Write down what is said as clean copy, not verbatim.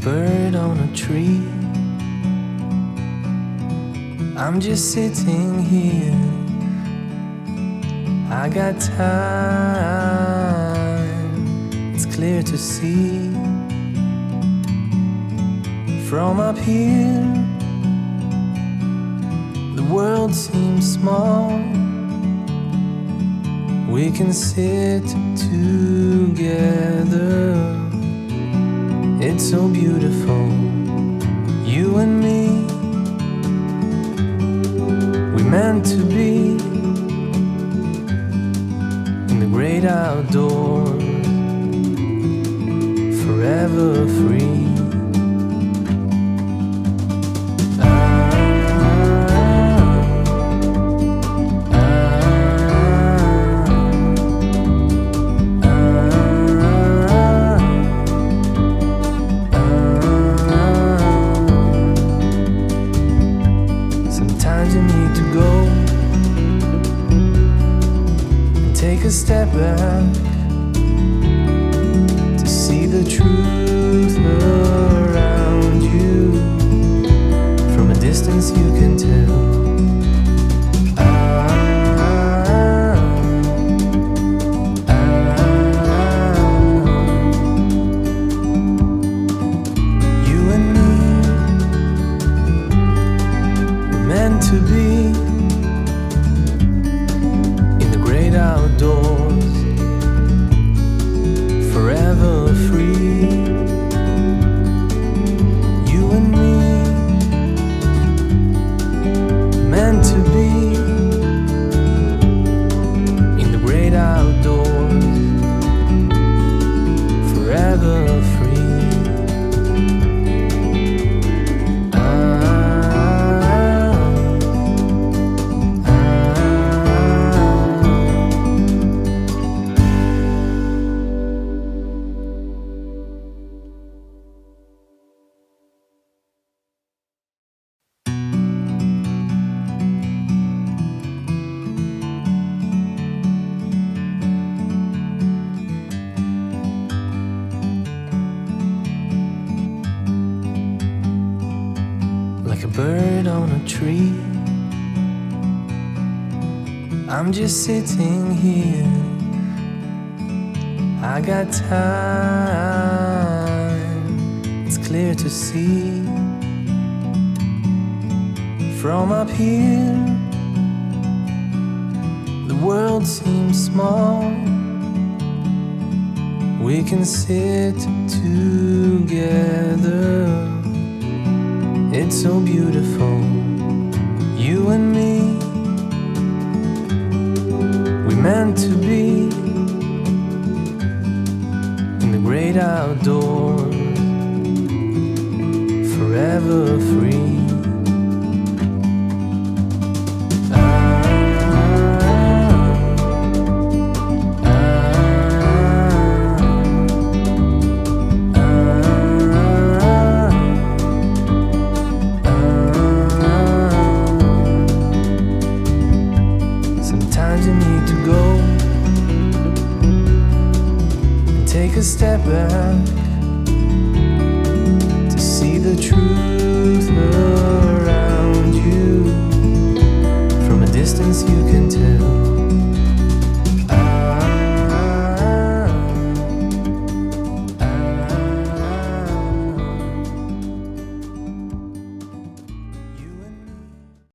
bird on a tree. I'm just sitting here. I got time, it's clear to see. From up here, the world seems small. We can sit together. It's so beautiful, you and me. We meant to be in the great outdoors, forever free. Sometimes you need to go and take a step back to see the truth around you. From a distance you can tell. You and me, we're meant to be in the great outdoors, forever free. You and me, meant to be in the great outdoors, forever free. Like a bird on a tree, I'm just sitting here. I got time, it's clear to see. From up here, the world seems small. We can sit together. It's so beautiful, you and me. We meant to be in the great outdoors, forever free. Sometimes you need to go and take a step back to see the truth around you. From a distance you can tell.